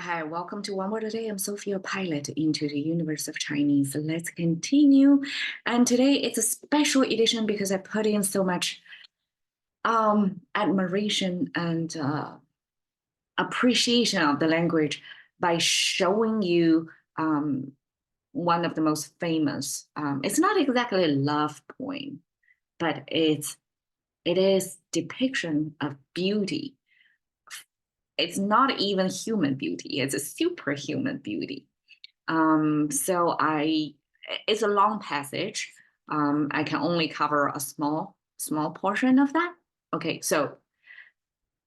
Hi, welcome to One Word a Day. I'm Sophia, pilot into the universe of Chinese. Let's continue. And today it's a special edition because I put in so much admiration and appreciation of the language by showing you one of the most famous. It's not exactly a love poem, but it is depiction of beauty. It's not even human beauty, it's a superhuman beauty. It's a long passage. I can only cover a small portion of that. Okay, so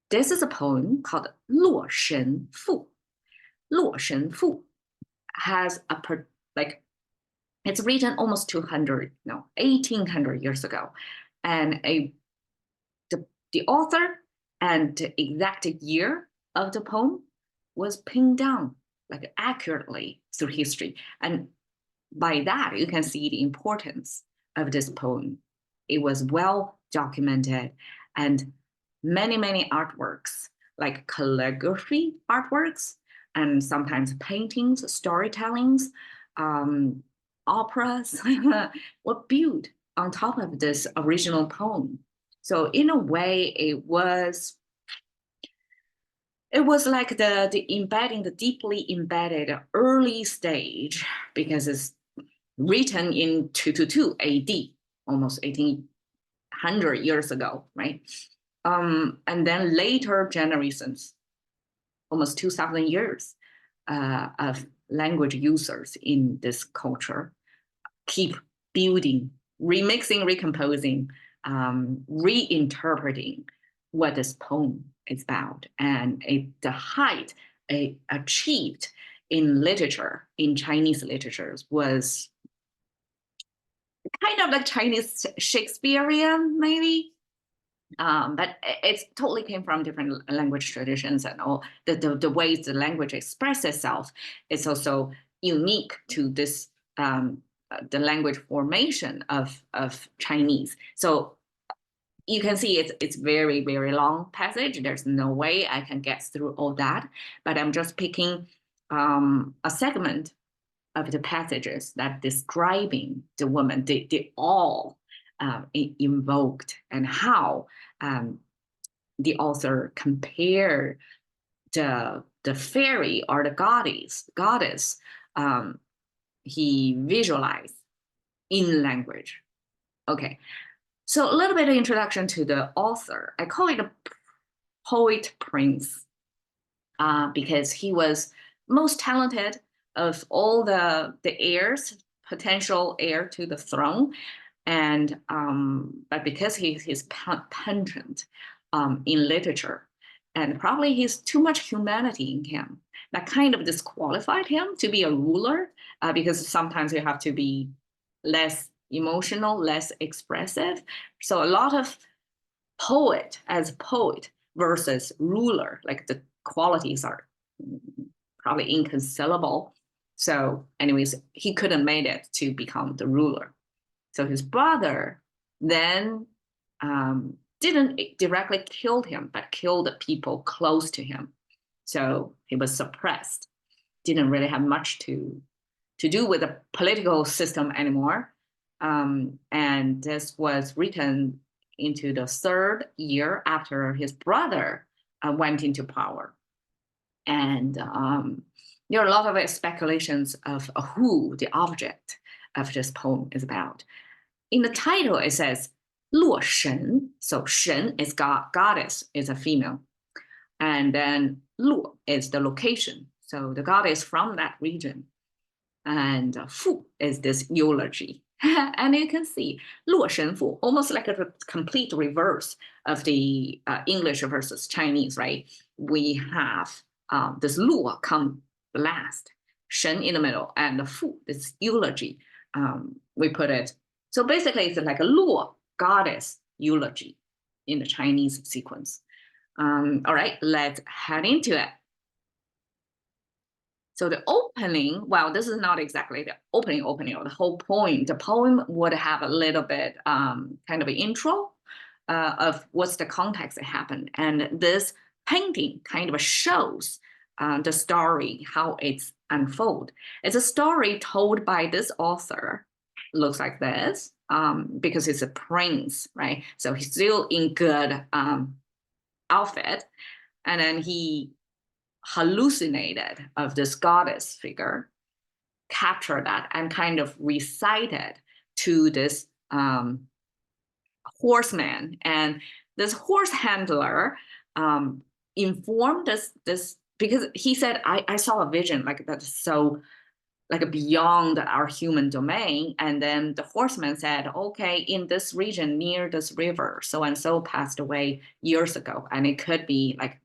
this is a poem called 洛神赋. 洛神赋 has it's written almost 1800 years ago. And the author and the exact year of the poem was pinned down accurately through history. And by that, you can see the importance of this poem. It was well documented, and many artworks, like calligraphy artworks, and sometimes paintings, storytellings, operas were built on top of this original poem. So in a way, it was like the deeply embedded early stage, because it's written in 222 AD, almost 1800 years ago, right? And then later generations, almost 2000 years of language users in this culture keep building, remixing, recomposing, reinterpreting what this poem is about. And the height it achieved in literature, in Chinese literatures, was kind of like Chinese Shakespearean, maybe. But it totally came from different language traditions, and all the ways the language expresses itself is also unique to this the language formation of Chinese. So you can see it's very long passage. There's no way I can get through all that, but I'm just picking a segment of the passages that describing the woman, the awe invoked, and how the author compared the fairy or the goddess he visualized in language. Okay, so a little bit of introduction to the author. I call it a poet prince because he was most talented of all the heirs, potential heir to the throne. And but because he's pungent in literature, and probably he's too much humanity in him, that kind of disqualified him to be a ruler, because sometimes you have to be less emotional, less expressive. So a lot of poet versus ruler, like the qualities are probably inconceivable. So anyways, he couldn't make it to become the ruler. So his brother then didn't directly kill him, but killed the people close to him. So he was suppressed, didn't really have much to do with the political system anymore. And this was written into the third year after his brother went into power. And there are a lot of speculations of who the object of this poem is about. In the title, it says 洛神. So 神 is goddess, is a female. And then 洛 is the location. So the goddess from that region. And 赋 is this eulogy. And you can see 洛神赋, almost like a complete reverse of the English versus Chinese, right? We have this 洛 come last, 神 in the middle, and the 赋, this eulogy. We put it, so basically it's like a 洛 goddess eulogy in the Chinese sequence. All right, let's head into it. So the opening, well, this is not exactly the opening of the whole poem. The poem would have a little bit kind of an intro of what's the context that happened. And this painting kind of shows the story, how it's unfold. It's a story told by this author. Looks like this, because he's a prince, right? So he's still in good outfit, and then he hallucinated of this goddess figure, captured that, and kind of recited to this horseman, and this horse handler informed this because he said, I saw a vision like that's so like beyond our human domain. And then the horseman said, okay, in this region near this river, so and so passed away years ago. And it could be like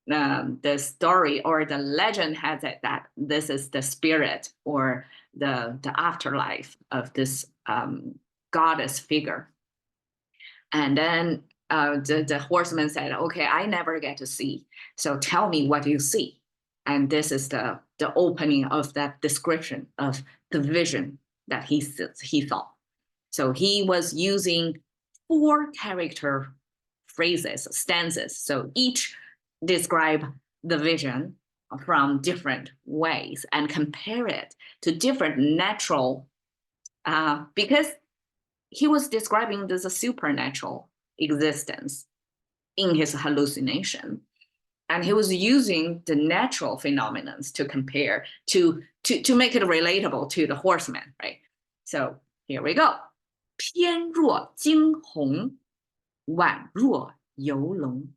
the story or the legend has it that this is the spirit or the afterlife of this goddess figure. And then the horseman said, okay, I never get to see, so tell me what you see. And this is the opening of that description of the vision that he saw. So he was using 4 character phrases, stanzas. So each describe the vision from different ways and compare it to different natural, because he was describing this supernatural existence in his hallucination. And he was using the natural phenomena to compare, to make it relatable to the horseman, right? So here we go. 翩若惊鸿，婉若游龙。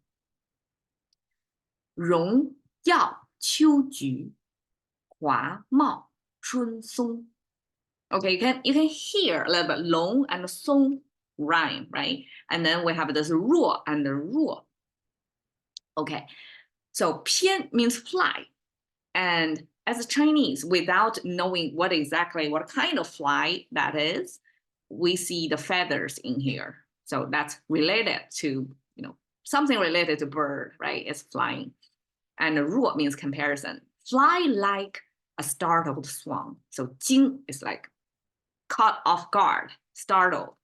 荣耀秋菊，华茂春松。Okay, you can hear a little bit long and song rhyme, right? And then we have this 若 and 若. Okay, so 翩 means fly. And as a Chinese, without knowing what kind of fly that is, we see the feathers in here. So that's related to, something related to bird, right? It's flying. And 若 means comparison. Fly like a startled swan. So 惊 is like caught off guard, startled.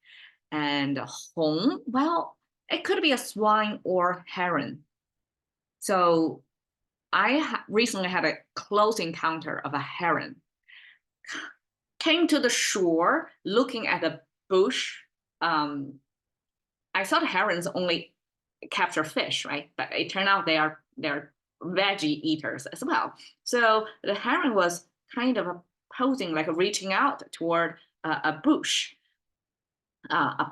And 鸿, well, it could be a swan or heron. So I recently had a close encounter of a heron. Came to the shore, looking at the bush. I thought herons only capture fish, right? But it turned out they're veggie eaters as well. So the heron was kind of posing, like reaching out toward a bush, a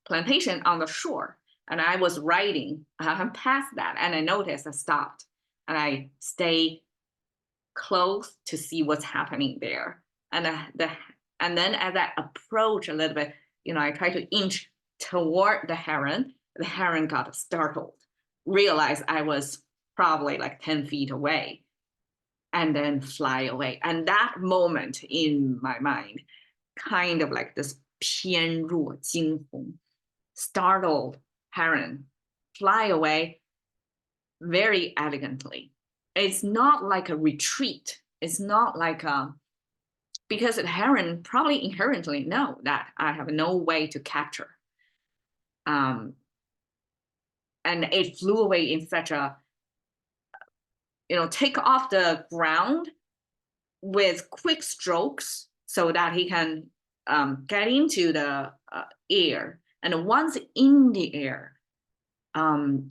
plantation on the shore. And I was riding past that, and I noticed I stopped. And I stay close to see what's happening there. And then as I approach a little bit, I try to inch toward the heron. The heron got startled, realized I was probably like 10 feet away, and then fly away. And that moment in my mind, kind of like this 翩若惊鸿, startled heron, fly away very elegantly. It's not like a retreat. It's not like because the heron probably inherently know that I have no way to capture. And it flew away in such a, take off the ground with quick strokes so that he can get into the air. And once in the air,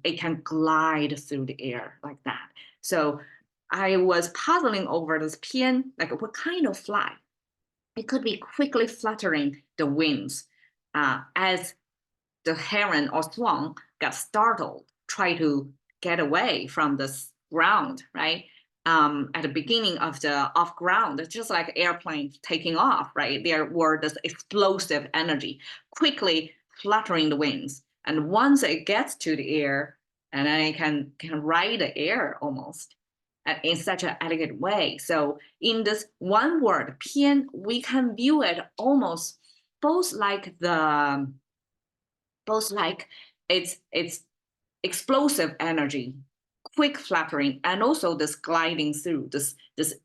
it can glide through the air like that. So I was puzzling over this 翩, like what kind of fly? It could be quickly fluttering the wings as the heron or swan got startled, try to get away from the ground, right? At the beginning of the off ground, it's just like airplane taking off, right? There were this explosive energy, quickly fluttering the wings. And once it gets to the air, and then it can ride the air almost in such an elegant way. So in this one word, 翩, we can view it almost both like it's explosive energy, quick fluttering, and also this gliding through, this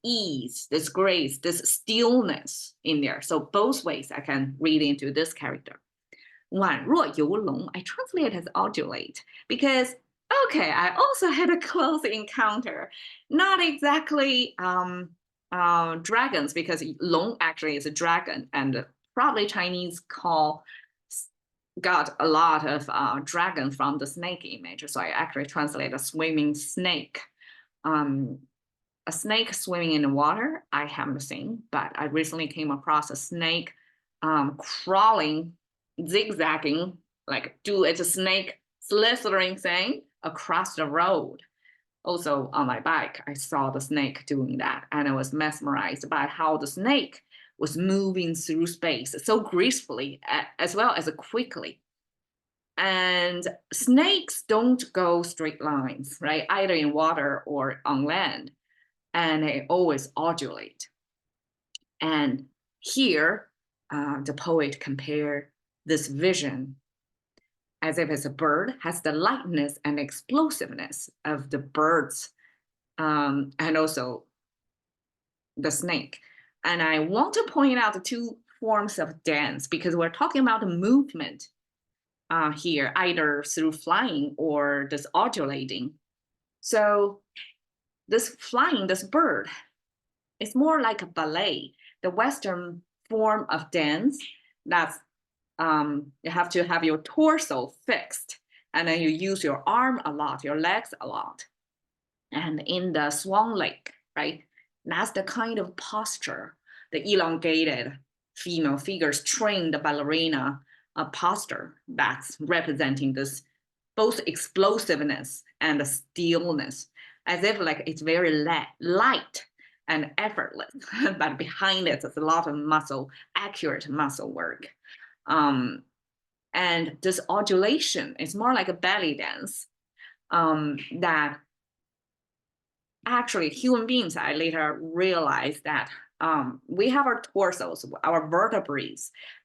ease, this grace, this stillness in there. So both ways I can read into this character. 婉若游龙, I translate it as undulate, because Okay, I also had a close encounter. Not exactly dragons, because long actually is a dragon, and probably Chinese got a lot of dragon from the snake image. So I actually translate a swimming snake. A snake swimming in the water, I haven't seen, but I recently came across a snake crawling, zigzagging, like do it's a snake slithering thing across the road. Also on my bike, I saw the snake doing that, and I was mesmerized by how the snake was moving through space so gracefully as well as quickly. And snakes don't go straight lines, right? Either in water or on land, and they always undulate. And here, the poet compared this vision as if it's a bird, has the lightness and explosiveness of the birds, and also the snake. And I want to point out the two forms of dance, because we're talking about the movement here, either through flying or this undulating. So this flying, this bird, it's more like a ballet, the Western form of dance. That's you have to have your torso fixed, and then you use your arm a lot, your legs a lot. And in the swan lake, right, that's the kind of posture, the elongated female figures train the ballerina posture that's representing this both explosiveness and the stillness, as if like it's very light and effortless, but behind it, there's a lot of accurate muscle work. And this undulation is more like a belly dance that actually human beings, I later realized that we have our torsos, our vertebrae,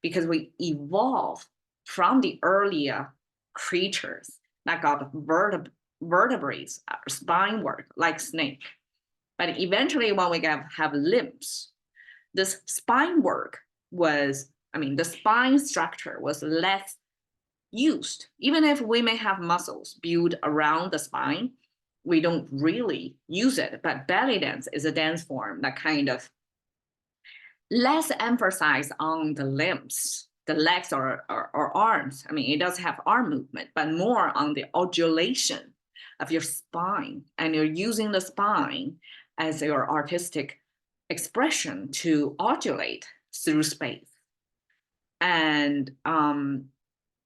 because we evolved from the earlier creatures that got vertebrae, spine work like snake. But eventually when we have limbs, this spine work was, the spine structure was less used. Even if we may have muscles built around the spine, we don't really use it. But belly dance is a dance form that kind of less emphasize on the limbs, the legs or arms. It does have arm movement, but more on the undulation of your spine. And you're using the spine as your artistic expression to undulate through space. And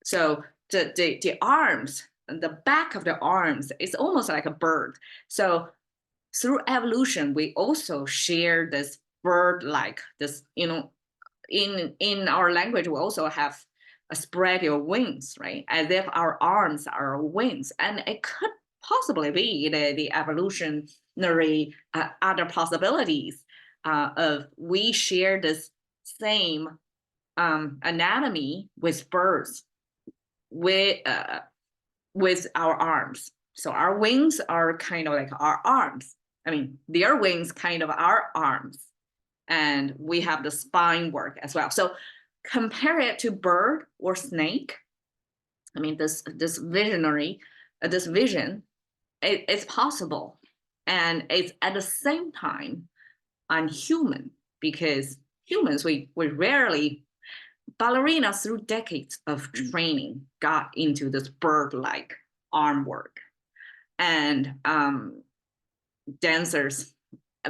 so the arms, the back of the arms is almost like a bird. So through evolution, we also share this bird-like, this, in our language, we also have a spread your wings, right? As if our arms are wings. And it could possibly be the evolutionary other possibilities of we share this same anatomy with birds, with our arms. So our wings are kind of like our arms. Their wings kind of our arms. And we have the spine work as well. So compare it to bird or snake. This vision, it's possible. And it's at the same time unhuman, because humans, we rarely, ballerinas through decades of training got into this bird-like arm work. And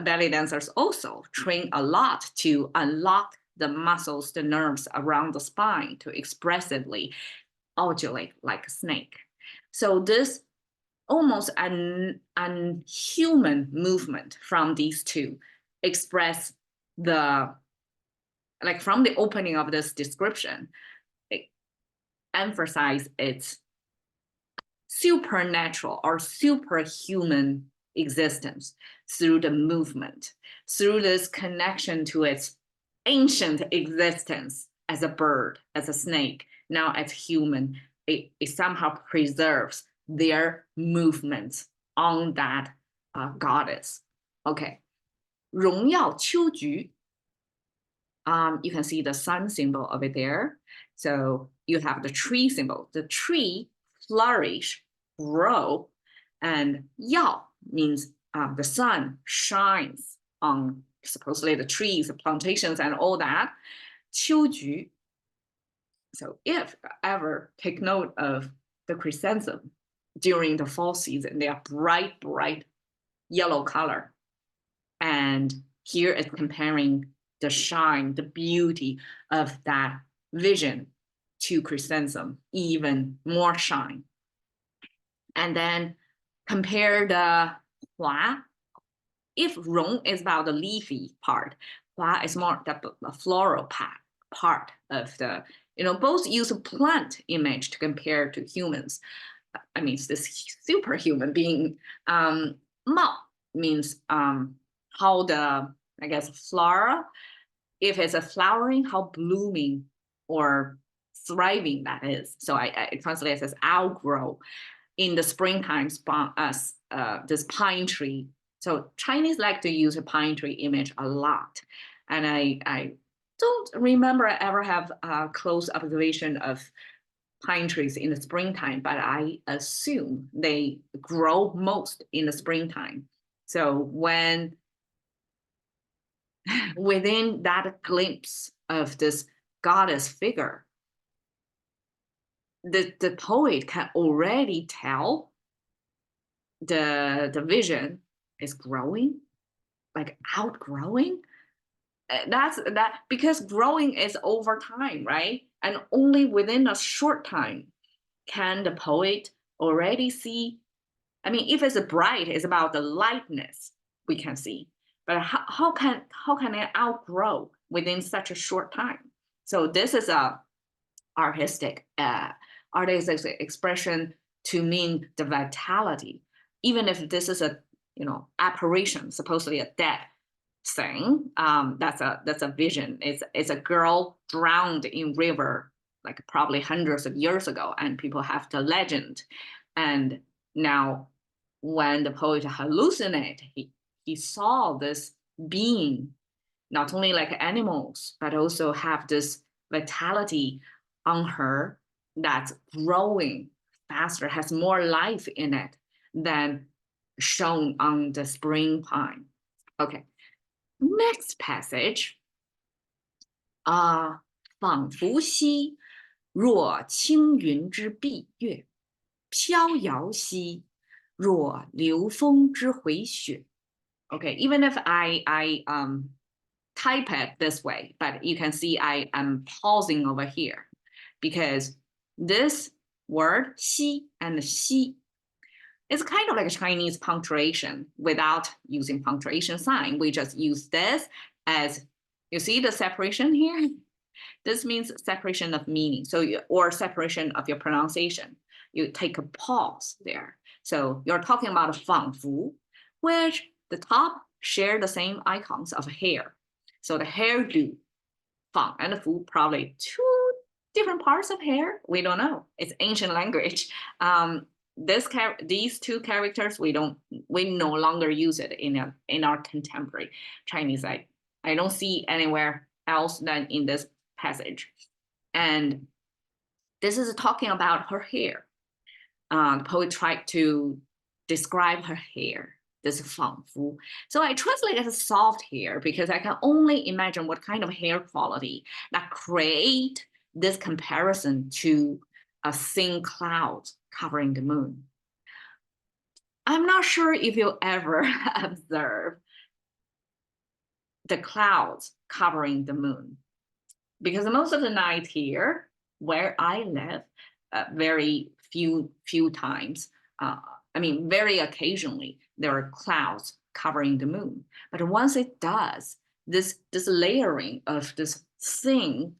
belly dancers also train a lot to unlock the muscles, the nerves around the spine to expressively undulate like a snake. So this almost an unhuman movement from these two express from the opening of this description, it emphasizes its supernatural or superhuman existence through the movement, through this connection to its ancient existence as a bird, as a snake, now as human. It somehow preserves their movements on that goddess. Okay, 荣耀秋菊. You can see the sun symbol over there. So you have the tree symbol. The tree flourish, grow And yao means the sun shines on supposedly the trees, the plantations, and all that. 秋菊. So if ever take note of the chrysanthemum during the fall season, they are bright, bright yellow color. And here it's comparing the shine, the beauty of that vision to chrysanthemum, even more shine. And then compare the hua. If rong is about the leafy part, hua is more the floral part of the, both use a plant image to compare to humans. I mean, it's this superhuman being. Mao means how the, I guess, flora, if it's a flowering, how blooming or thriving that is. So I translate it as outgrow. In the springtime, this pine tree. So Chinese like to use a pine tree image a lot. And I don't remember I ever have a close observation of pine trees in the springtime, but I assume they grow most in the springtime. So when within that glimpse of this goddess figure, the poet can already tell the vision is growing, like outgrowing. That's because growing is over time, right? And only within a short time can the poet already see. I mean, if it's bright, it's about the lightness we can see. But how can it outgrow within such a short time? So this is a artistic expression to mean the vitality, even if this is a apparition, supposedly a dead thing. That's a vision. It's a girl drowned in river, like probably hundreds of years ago, and people have the legend. And now, when the poet hallucinated, he saw this being, not only like animals, but also have this vitality on her that's growing faster, has more life in it than shown on the spring pine. Okay, next passage. 仿佛兮若轻云之蔽月，飘摇兮若流风之回雪. Okay, even if I type it this way, but you can see I am pausing over here because this word xi and xi is kind of like a Chinese punctuation without using punctuation sign. We just use this as, you see the separation here? This means separation of meaning, or separation of your pronunciation. You take a pause there. So you're talking about 仿佛, which the top share the same icons of hair. So the hairdo, 仿 and the fu, probably two different parts of hair. We don't know. It's ancient language. These two characters, we no longer use it in our contemporary Chinese. I don't see anywhere else than in this passage. And this is talking about her hair. The poet tried to describe her hair, this 仿佛. So I translate it as soft hair because I can only imagine what kind of hair quality that create this comparison to a thin cloud covering the moon. I'm not sure if you ever observe the clouds covering the moon, because most of the night here, where I live, very few times, very occasionally, there are clouds covering the moon. But once it does, this layering of this thin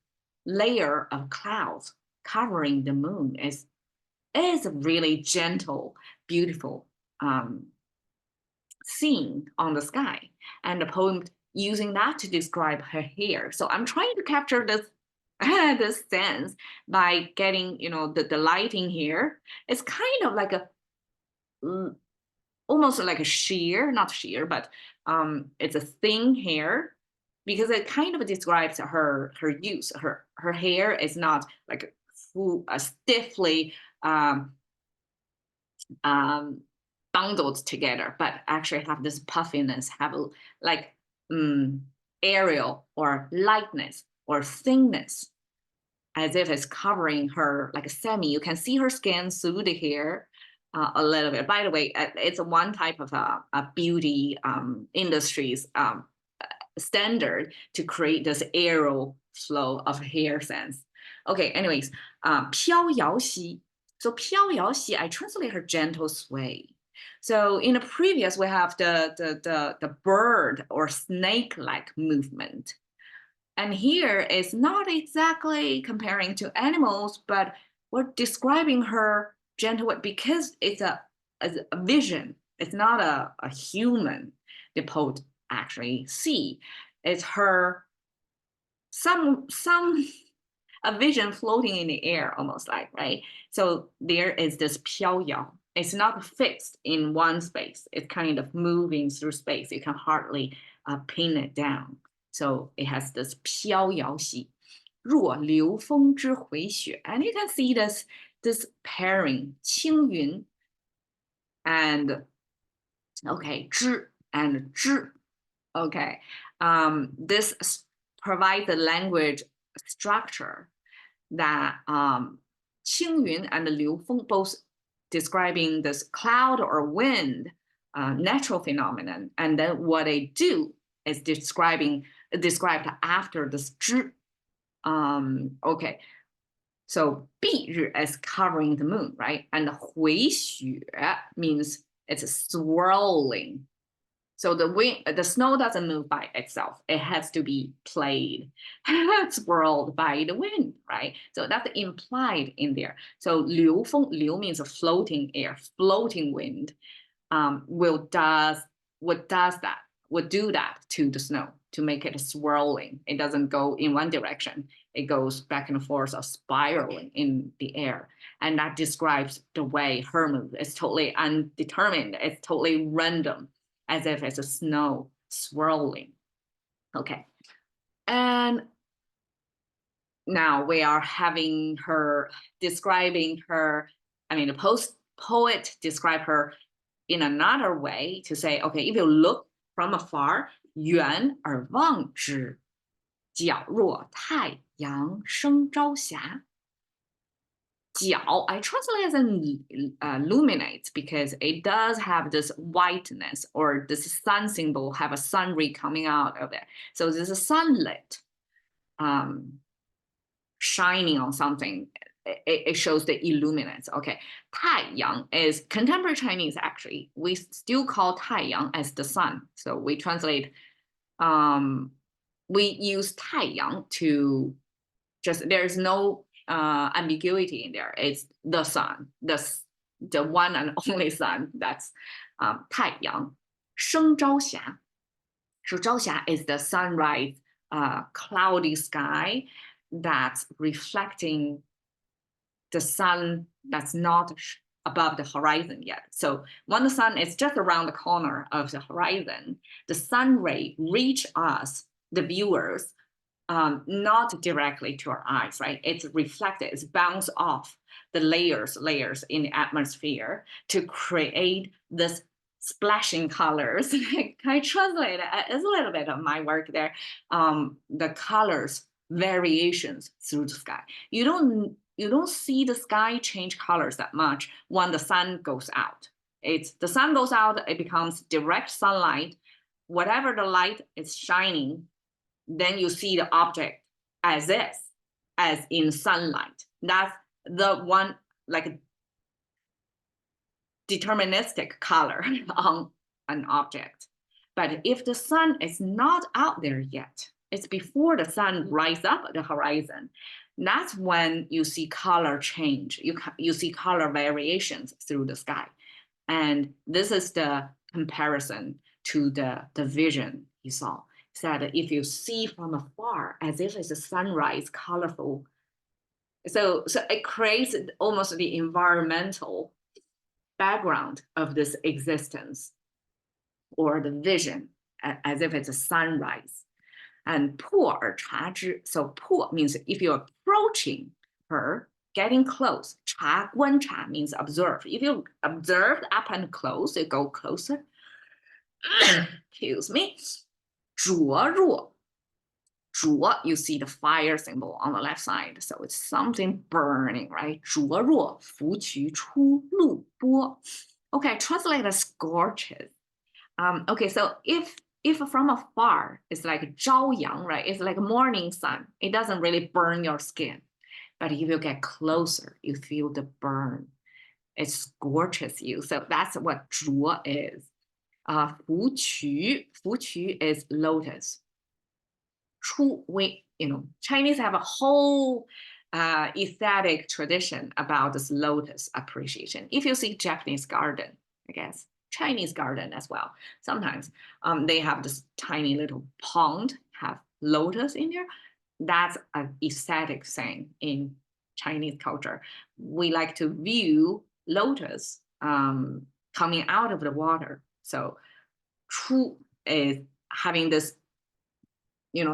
layer of clouds covering the moon is a really gentle, beautiful scene on the sky. And the poem using that to describe her hair. So I'm trying to capture this this sense by getting, the lighting here. It's kind of like almost like a sheer, not sheer, but it's a thin hair, because it kind of describes her use. Her hair is not like stiffly bundled together, but actually have this puffiness, have like aerial or lightness or thinness, as if it's covering her like a semi. You can see her skin through the hair a little bit. By the way, it's one type of a beauty industries standard to create this aerial flow of hair sense. Okay, anyways, 飘摇兮. So 飘摇兮, I translate her gentle sway. So in the previous, we have the bird or snake-like movement. And here it's not exactly comparing to animals, but we're describing her gentle because it's a vision. It's not a human the poet actually see. It's her a vision floating in the air, almost like, right? So there is this 飘摇. It's not fixed in one space. It's kind of moving through space. You can hardly pin it down. So it has this 飘摇兮若流风之回雪. And you can see this pairing, 轻云 and, okay, 之 and 之. Okay, this provides the language structure that 轻云 and 流风 both describing this cloud or wind natural phenomenon, and then what they do is described after this 之. Okay, so 蔽日 is covering the moon, right? And 回雪 means it's swirling. So the snow doesn't move by itself. It has to be played, swirled by the wind, right? So that's implied in there. So 流风, 流 means a floating air, floating wind. Would do that to the snow to make it swirling. It doesn't go in one direction. It goes back and forth or spiraling in the air. And that describes the way her move is totally undetermined. It's totally random, as if it's a snow swirling. Okay. And now we are having her describing her, I mean, the poet describe her in another way to say, okay, if you look from afar, 远而望之, 皎若太阳升朝霞. 皎, I translate as illuminates because it does have this whiteness, or this sun symbol have a sun ray coming out of it. So this is sunlit, shining on something. It shows the illuminates. Okay, 太阳 is contemporary Chinese actually. We still call 太阳 as the sun. So we translate, we use 太阳 to just, there's no ambiguity in there. It's the sun, the one and only sun. That's 太阳升朝霞. So 朝霞 is the sunrise, cloudy sky that's reflecting the sun that's not above the horizon yet. So when the sun is just around the corner of the horizon, the sun ray reach us, the viewers, not directly to our eyes, right? It's reflected, it's bounced off the layers in the atmosphere to create this splashing colors. I translate it, it's a little bit of my work there. The colors, variations through the sky. You don't see the sky change colors that much when the sun goes out. The sun goes out, it becomes direct sunlight. Whatever the light is shining, then you see the object as in sunlight. That's the one, like, deterministic color on an object. But if the sun is not out there yet, it's before the sun rises up at the horizon, that's when you see color change. You see color variations through the sky. And this is the comparison to the vision you saw. That if you see from afar, as if it's a sunrise, colorful. So it creates almost the environmental background of this existence or the vision, as if it's a sunrise. And 迫而察之, so 迫 means if you're approaching her, getting close. 察观察 means observe. If you observe up and close, you go closer. Excuse me. 灼若 you see the fire symbol on the left side, so it's something burning, right? 灼若芙蕖出渌波. Okay, translate as scorches. Okay, so if from afar, it's like 朝阳, right? It's like morning sun. It doesn't really burn your skin. But if you get closer, you feel the burn. It scorches you. So that's what 灼 is. 芙蕖 is lotus. 出 Chinese have a whole aesthetic tradition about this lotus appreciation. If you see Japanese garden, I guess, Chinese garden as well, sometimes they have this tiny little pond, have lotus in there. That's an aesthetic thing in Chinese culture. We like to view lotus coming out of the water. So 出 is having this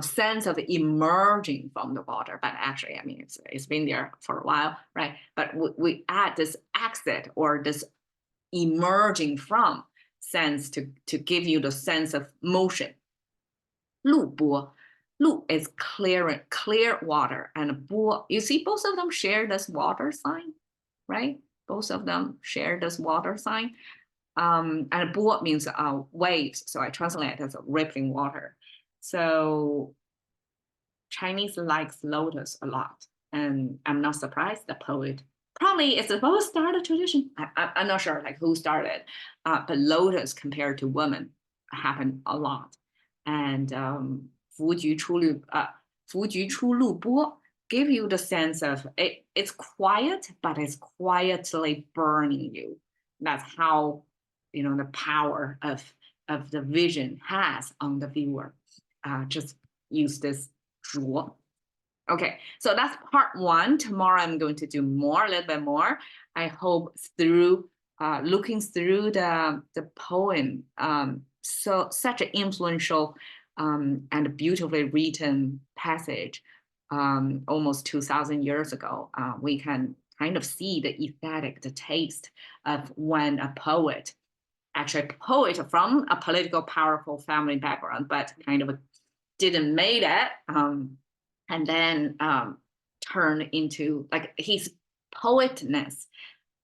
sense of emerging from the water, but actually, I mean, it's been there for a while, right? But we add this exit or this emerging from sense to give you the sense of motion. 渌波 is clear water, and 波, you see both of them share this water sign, right? Both of them share this water sign. And 波 means waves, so I translate it as rippling water. So Chinese likes lotus a lot, and I'm not surprised the poet probably is supposed to start a tradition. I'm not sure like who started, but lotus compared to women happened a lot. And 芙蕖出渌波 give you the sense of it's quiet, but it's quietly burning you. That's how the power of the vision has on the viewer. Just use this 灼. Okay, so that's part one. Tomorrow I'm going to do a little bit more. I hope through looking through the poem, such an influential and beautifully written passage, almost 2,000 years ago, we can kind of see the aesthetic, the taste of when a poet, actually a poet from a political powerful family background, but kind of didn't make it, and then turn into like his poetness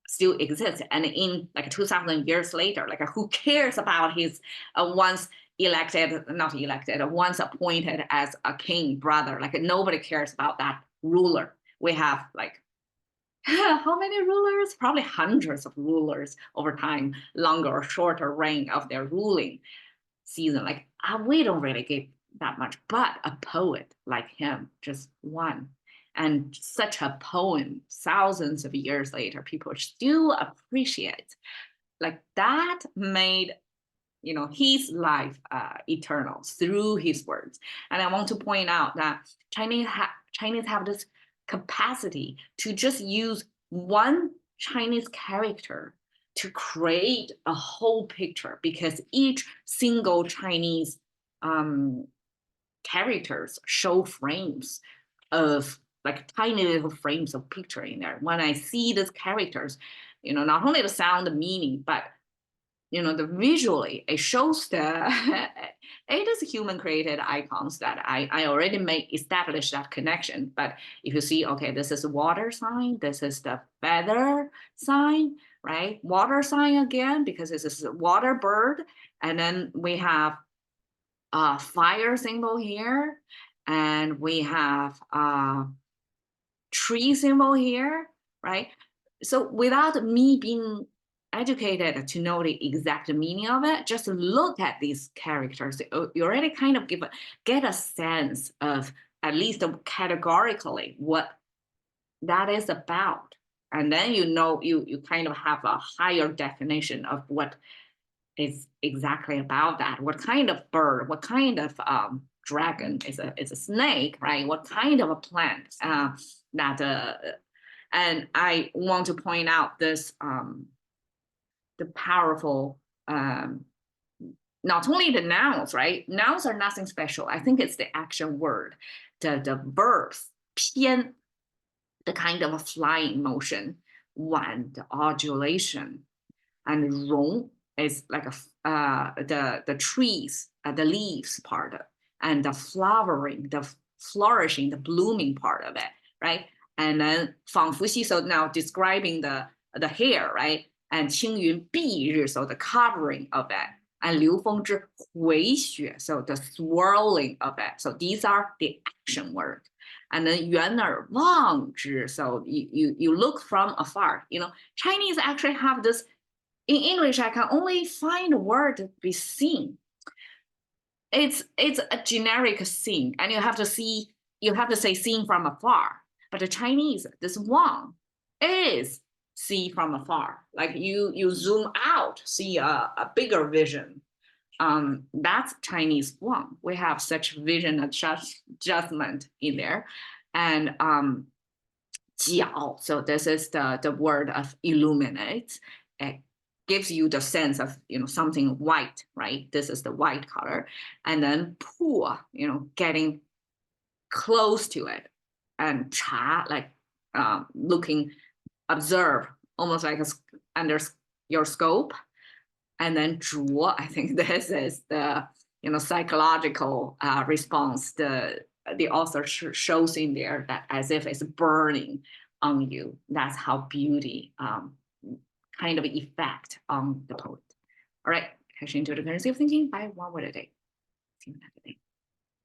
still exists, and in like 2,000 years later, like who cares about his once appointed as a king brother? Like nobody cares about that ruler. We have like how many rulers? Probably hundreds of rulers over time, longer or shorter reign of their ruling season. Like we don't really give that much, but a poet like him, just one, and such a poem thousands of years later, people still appreciate. Like that made his life eternal through his words. And I want to point out that Chinese have this capacity to just use one Chinese character to create a whole picture, because each single Chinese characters show frames of like tiny little frames of picture in there. When I see these characters, not only the sound, the meaning, but the visually, it shows it is human created icons that I already established that connection. But if you see, okay, this is a water sign, this is the feather sign, right? Water sign again, because this is a water bird. And then we have a fire symbol here, and we have a tree symbol here, right? So without me being educated to know the exact meaning of it, just look at these characters. You already kind of get a sense of at least categorically what that is about. And then you kind of have a higher definition of what is exactly about that. What kind of bird, what kind of dragon is a snake, right? What kind of a plant and I want to point out this the powerful not only the nouns, right? Nouns are nothing special. I think it's the action word, the verbs, 翩 the kind of a flying motion, wan, the undulation, and rong is like the trees, the leaves part, and the flowering, the flourishing, the blooming part of it, right? And then 仿佛兮, so now describing the hair, right? And 轻云蔽日, so the covering of it. And 流风之回雪, so the swirling of it. So these are the action words. And then 远而望之, so you look from afar. You know, Chinese actually have this. In English, I can only find a word to be seen. It's a generic seen, and you have to say seen from afar. But the Chinese, this one is see from afar. Like you zoom out, see a bigger vision. That's Chinese one. We have such vision adjustment in there. And 角, so this is the word of illuminates. It gives you the sense of, you know, something white, right? This is the white color. And then 迫, you know, getting close to it. And 察, like looking, observe, almost like under your scope. And then 灼, I think this is the, you know, psychological response. The author shows in there that as if it's burning on you. That's how beauty kind of effect on the poet. All right, cash into the currency of thinking by one word a day. See you next day.